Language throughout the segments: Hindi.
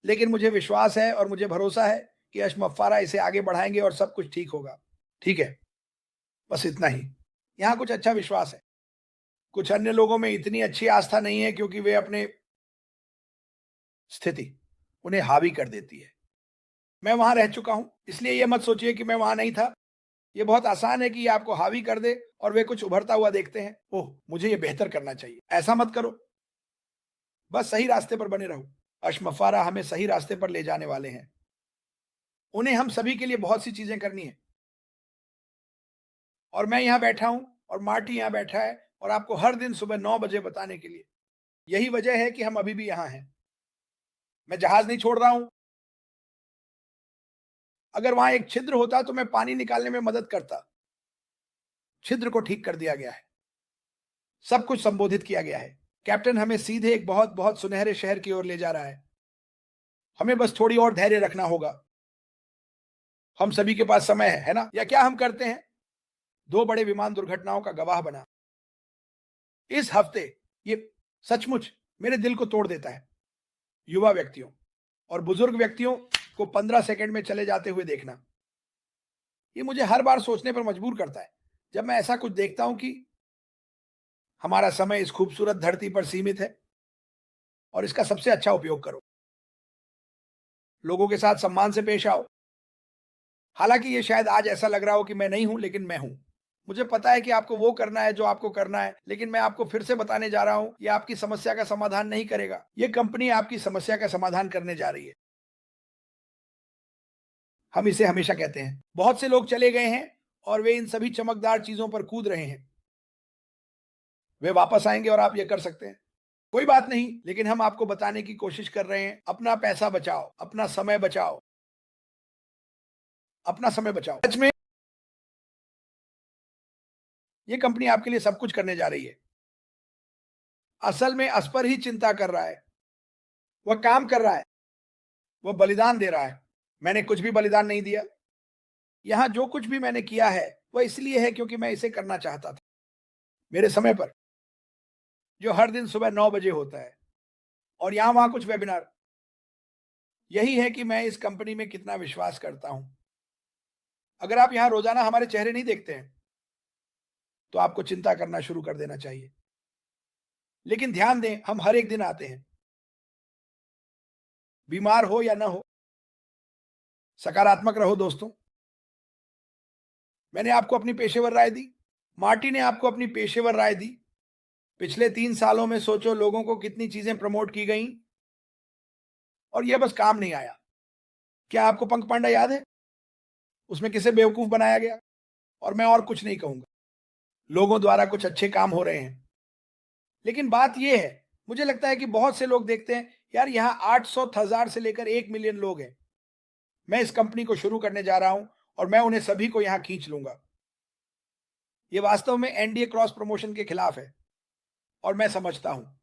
लेकिन मुझे विश्वास है और मुझे भरोसा है कि अशमफ़ारा इसे आगे बढ़ाएँगे और सब कुछ ठीक होगा। ठीक है, बस इतना ही। यहाँ कुछ अच्छा विश्वास है। कुछ अन्य लोगों में इतनी अच्छी आस्था नहीं है क्योंकि वे अपने स्थिति उन्हें हावी कर देती है। मैं वहाँ रह चुका हूँ, इसलिए ये मत सोचिए कि मैं वहाँ नहीं था। ये बहुत आसान है कि ये आपको हावी कर दे और वे कुछ उभरता हुआ देखते हैं। ओह! मुझे ये बेहतर करना चाहिए। ऐसा मत करो, बस सही रास्ते पर बने रहो। अशमफ़ारा हमें सही रास्ते पर ले जाने वाले हैं। उन्हें हम सभी के लिए बहुत सी चीज़ें करनी है और मैं यहाँ बैठा हूँ और मार्टी यहाँ बैठा है और आपको हर दिन सुबह 9 बजे बताने के लिए। यही वजह है कि हम अभी भी यहाँ हैं। मैं जहाज़ नहीं छोड़ रहा हूँ। अगर वहाँ एक छिद्र होता तो मैं पानी निकालने में मदद करता। छिद्र को ठीक कर दिया गया है। सब कुछ संबोधित किया गया है। कैप्टन हमें सीधे एक बहुत-बहुत सुनहरे शहर की ओर ले जा रहा है। हमें बस थोड़ी और धैर्य रखना होगा। हम सभी के पास समय है ना? या क्या हम करते हैं? 2 बड़े विमान दुर्घटनाओं का गवाह बना। इस हफ्ते ये सचमुच मेरे दिल को तोड़ देता है। युवा व्यक्तियों और बुजुर्ग व्यक्तियों को 15 सेकंड में चले जाते हुए देखना। ये मुझे हर बार सोचने पर मजबूर करता है। जब मैं ऐसा कुछ देखता हूँ कि हमारा समय इस खूबसूरत धरती पर सीमित है और इसका सबसे अच्छा उपयोग करो। लोगों के साथ सम्मान से पेश आओ। हालाँकि ये शायद आज ऐसा लग रहा हो कि मैं नहीं हूँ, लेकिन मैं हूँ। मुझे पता है कि आपको वो करना है जो आपको करना है, लेकिन मैं आपको फिर से बताने जा रहा हूँ, ये आपकी समस्या का समाधान नहीं करेगा। ये कंपनी आपकी समस्या का समाधान करने जा रही है। हम इसे हमेशा कहते हैं। बहुत से लोग चले गए हैं और वे इन सभी चमकदार चीज़ों पर कूद रहे हैं। वे वापस आएँगे और आप ये कर सकते हैं। कोई बात नहीं, लेकिन हम आपको बताने की कोशिश कर रहे हैं, अपना पैसा बचाओ, अपना समय बचाओ, अपना समय बचाओ। सच में ये कंपनी आपके लिए सब कुछ करने जा रही है। असल में अस पर ही चिंता कर रहा है। वह काम कर रहा है, वह बलिदान दे रहा है। मैंने कुछ भी बलिदान नहीं दिया। यहाँ जो कुछ भी मैंने किया है, वह इसलिए है क्योंकि मैं इसे करना चाहता था। मेरे समय पर, जो हर दिन सुबह 9 बजे होता है और यहाँ-वहाँ कुछ वेबिनार। यही है कि मैं इस कंपनी में कितना विश्वास करता हूँ। अगर आप यहाँ रोज़ाना हमारे चेहरे नहीं देखते हैं, तो आपको चिंता करना शुरू कर देना चाहिए। लेकिन ध्यान दें, हम हर एक दिन आते हैं, बीमार हो या ना हो। सकारात्मक रहो दोस्तों। मैंने आपको अपनी पेशेवर राय दी, मार्टी ने आपको अपनी पेशेवर राय दी। पिछले 3 सालों में सोचो लोगों को कितनी चीज़ें प्रमोट की गईं और यह बस काम नहीं आया। क्या आपको पंख पांडा याद है? उसमें किसे बेवकूफ़ बनाया गया? और मैं और कुछ नहीं कहूँगा। लोगों द्वारा कुछ अच्छे काम हो रहे हैं। लेकिन बात ये है, मुझे लगता है कि बहुत से लोग देखते हैं, यार यहाँ 800,000 से लेकर 1 मिलियन लोग हैं। मैं इस कंपनी को शुरू करने जा रहा हूँ और मैं उन्हें सभी को यहाँ खींच लूँगा। ये वास्तव में एनडीए क्रॉस प्रमोशन के खिलाफ है और मैं समझता हूँ।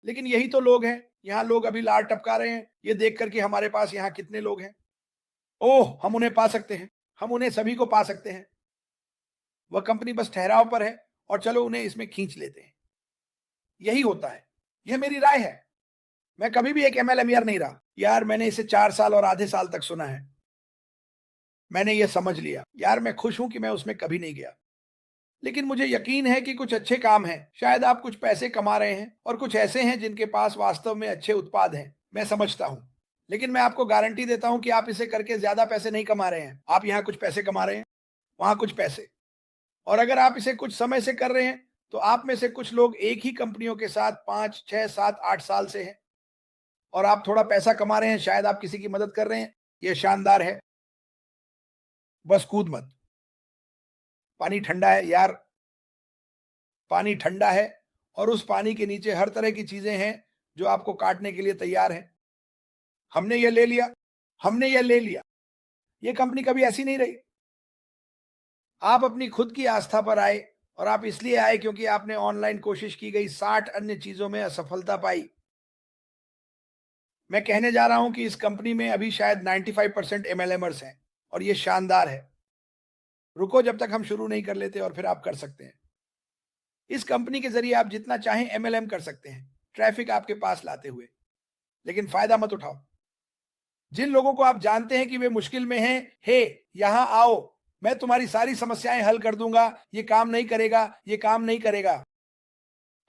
लेकिन यही तो लोग हैं, यहाँ लोग अभी लार टपका रहे हैं, ये देख कर कि हमारे पास यहाँ कितने लोग हैं। ओह! हम उन्हें पा सकते हैं, हम उन्हें सभी को पा सकते हैं। वह कंपनी बस ठहराव पर है और चलो उन्हें इसमें खींच लेते हैं। यही होता है। यह मेरी राय है। मैं कभी भी एक एमएलएमईआर नहीं रहा। यार मैंने इसे 4 साल और आधे साल तक सुना है। मैंने ये समझ लिया। यार मैं खुश हूँ कि मैं उसमें कभी नहीं गया। लेकिन मुझे यकीन है कि कुछ अच्छे काम हैं। शायद आप कुछ पैसे कमा रहे हैं और कुछ ऐसे हैं जिनके पास वास्तव में अच्छे उत्पाद हैं। मैं समझता हूँ। लेकिन मैं आपको गारंटी देता हूँ कि आप इसे करके ज़्यादा पैसे नहीं कमा रहे हैं। आप यहाँ कुछ पैसे कमा रहे हैं, वहाँ कुछ पैसे। और अगर आप इसे कुछ समय से कर रहे हैं, तो आप में से कुछ लोग एक ही कंपनियों के साथ 5, 6, 7, 8 साल से हैं और आप थोड़ा पैसा कमा रहे हैं, शायद आप किसी की मदद कर रहे हैं। ये शानदार है। बस कूद मत। पानी ठंडा है यार, पानी ठंडा है और उस पानी के नीचे हर तरह की चीज़ें हैं, जो आपको काटने के लिए तैयार हैं। हमने ये ले लिया, हमने ये ले लिया। ये कंपनी कभी ऐसी नहीं रही। आप अपनी खुद की आस्था पर आए और आप इसलिए आए क्योंकि आपने ऑनलाइन कोशिश की गई 60 अन्य चीज़ों में असफलता पाई। मैं कहने जा रहा हूँ कि इस कंपनी में अभी शायद 95% एमएलएमर्स हैं और ये शानदार है। रुको जब तक हम शुरू नहीं कर लेते और फिर आप कर सकते हैं। इस कंपनी के ज़रिए आप जितना चाहें एमएलएम कर सकते हैं, ट्रैफ़िक आपके पास लाते हुए। लेकिन फ़ायदा मत उठाओ। जिन लोगों को आप जानते हैं कि वे मुश्किल में हैं, हे यहां आओ, मैं तुम्हारी सारी समस्याएं हल कर दूंगा, ये काम नहीं करेगा, ये काम नहीं करेगा।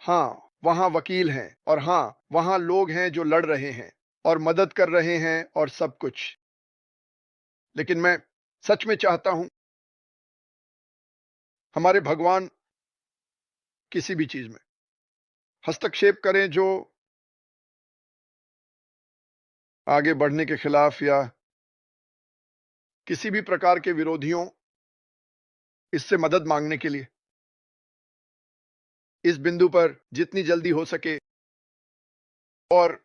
हाँ, वहाँ वकील हैं और हाँ, वहाँ लोग हैं जो लड़ रहे हैं और मदद कर रहे हैं और सब कुछ। लेकिन मैं सच में चाहता हूँ हमारे भगवान किसी भी चीज में हस्तक्षेप करें जो आगे बढ़ने के खिलाफ या किसी भी प्रकार के विरोधियों इससे मदद मांगने के लिए इस बिंदु पर जितनी जल्दी हो सके। और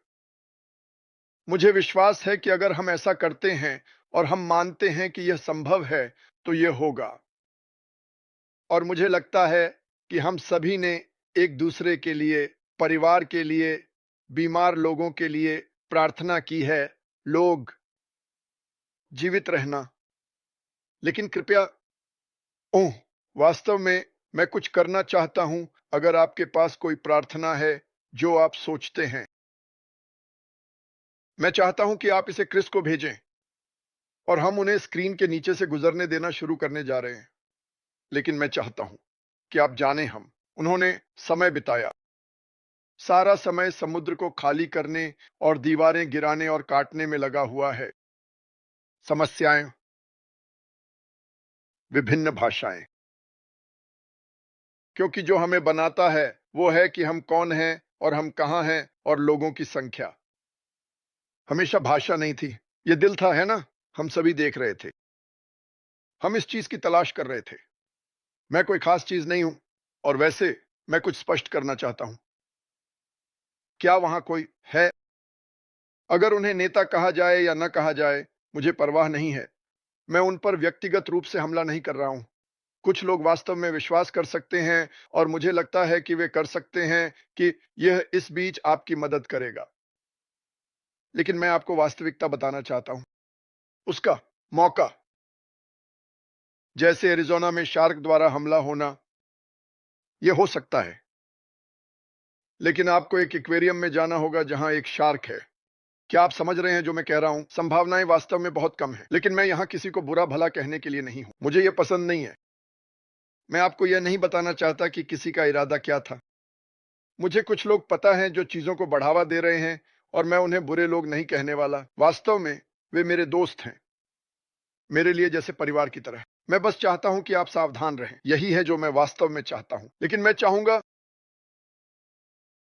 मुझे विश्वास है कि अगर हम ऐसा करते हैं और हम मानते हैं कि यह संभव है तो यह होगा। और मुझे लगता है कि हम सभी ने एक दूसरे के लिए, परिवार के लिए, बीमार लोगों के लिए प्रार्थना की है, लोग जीवित रहना। लेकिन कृपया ओह वास्तव में मैं कुछ करना चाहता हूं। अगर आपके पास कोई प्रार्थना है जो आप सोचते हैं, मैं चाहता हूं कि आप इसे क्रिस को भेजें और हम उन्हें स्क्रीन के नीचे से गुजरने देना शुरू करने जा रहे हैं। लेकिन मैं चाहता हूं कि आप जानें हम उन्होंने समय बिताया, सारा समय समुद्र को खाली करने और दीवारें गिराने और काटने में लगा हुआ है। समस्याएं, विभिन्न भाषाएं, क्योंकि जो हमें बनाता है वो है कि हम कौन हैं और हम कहां हैं और लोगों की संख्या। हमेशा भाषा नहीं थी, ये दिल था, है ना? हम सभी देख रहे थे, हम इस चीज की तलाश कर रहे थे। मैं कोई खास चीज नहीं हूं और वैसे मैं कुछ स्पष्ट करना चाहता हूं। क्या वहां कोई है? अगर उन्हें नेता कहा जाए या न कहा जाए, मुझे परवाह नहीं है। मैं उन पर व्यक्तिगत रूप से हमला नहीं कर रहा हूं। कुछ लोग वास्तव में विश्वास कर सकते हैं और मुझे लगता है कि वे कर सकते हैं कि यह इस बीच आपकी मदद करेगा। लेकिन मैं आपको वास्तविकता बताना चाहता हूं। उसका मौका, जैसे एरिज़ोना में शार्क द्वारा हमला होना, यह हो सकता है। लेकिन आपको एक एक्वेरियम में जाना होगा जहां एक शार्क है। क्या आप समझ रहे हैं जो मैं कह रहा हूं? संभावनाएं वास्तव में बहुत कम है। लेकिन मैं यहां किसी को बुरा भला कहने के लिए नहीं हूं। मुझे यह पसंद नहीं है। मैं आपको यह नहीं बताना चाहता कि किसी का इरादा क्या था। मुझे कुछ लोग पता है जो चीजों को बढ़ावा दे रहे हैं और मैं उन्हें बुरे लोग नहीं कहने वाला। वास्तव में वे मेरे दोस्त हैं, मेरे लिए जैसे परिवार की तरह। मैं बस चाहता हूं कि आप सावधान रहें। यही है जो मैं वास्तव में चाहता हूं। लेकिन मैं चाहूंगा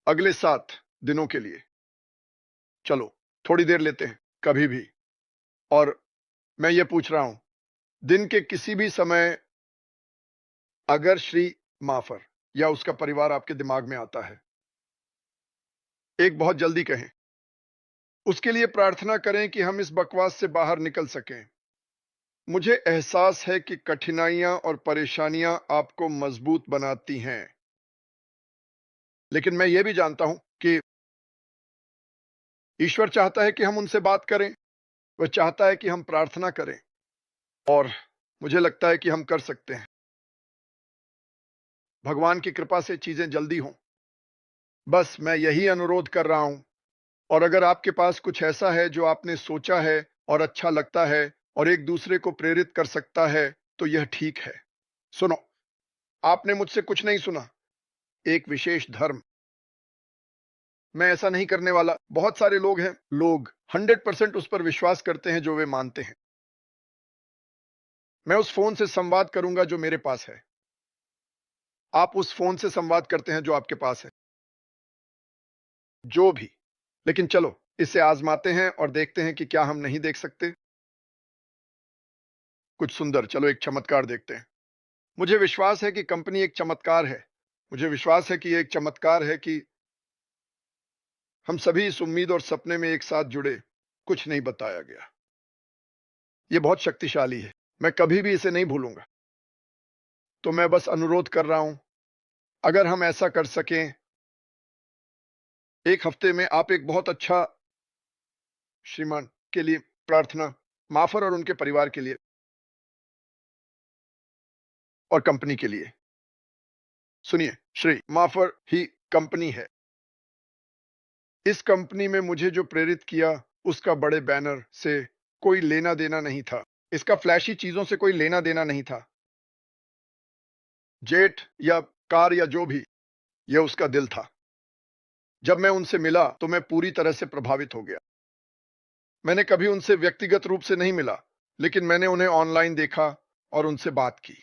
अगले 7 दिनों के लिए चलो थोड़ी देर लेते हैं, कभी भी। और मैं ये पूछ रहा हूं, दिन के किसी भी समय अगर श्री माफर या उसका परिवार आपके दिमाग में आता है, एक बहुत जल्दी कहें। उसके लिए प्रार्थना करें कि हम इस बकवास से बाहर निकल सकें। मुझे एहसास है कि कठिनाइयां और परेशानियां आपको मजबूत बनाती हैं। लेकिन मैं ये भी जानता हूं कि ईश्वर चाहता है कि हम उनसे बात करें। वह चाहता है कि हम प्रार्थना करें और मुझे लगता है कि हम कर सकते हैं। भगवान की कृपा से चीजें जल्दी हों। बस मैं यही अनुरोध कर रहा हूं। और अगर आपके पास कुछ ऐसा है जो आपने सोचा है और अच्छा लगता है और एक दूसरे को प्रेरित कर सकता है, तो यह ठीक है। सुनो, आपने मुझसे कुछ नहीं सुना। एक विशेष धर्म, मैं ऐसा नहीं करने वाला। बहुत सारे लोग हैं, लोग 100% उस पर विश्वास करते हैं जो वे मानते हैं। मैं उस फोन से संवाद करूंगा जो मेरे पास है। आप उस फोन से संवाद करते हैं जो आपके पास है, जो भी। लेकिन चलो इसे आजमाते हैं और देखते हैं कि क्या हम नहीं देख सकते कुछ सुंदर। चलो एक चमत्कार देखते हैं। मुझे विश्वास है कि कंपनी एक चमत्कार है। मुझे विश्वास है कि यह एक चमत्कार है कि हम सभी इस उम्मीद और सपने में एक साथ जुड़े। कुछ नहीं बताया गया। यह बहुत शक्तिशाली है। मैं कभी भी इसे नहीं भूलूंगा। तो मैं बस अनुरोध कर रहा हूं, अगर हम ऐसा कर सकें, एक हफ्ते में आप एक बहुत अच्छा श्रीमान के लिए प्रार्थना, माफर और उनके परिवार के लिए और कंपनी के लिए। सुनिए, श्री माफर ही कंपनी है। इस कंपनी में मुझे जो प्रेरित किया उसका बड़े बैनर से कोई लेना देना नहीं था, इसका फ्लैशी चीजों से कोई लेना देना नहीं था, जेट या कार या जो भी, यह उसका दिल था। जब मैं उनसे मिला तो मैं पूरी तरह से प्रभावित हो गया। मैंने कभी उनसे व्यक्तिगत रूप से नहीं मिला, लेकिन मैंने उन्हें ऑनलाइन देखा और उनसे बात की।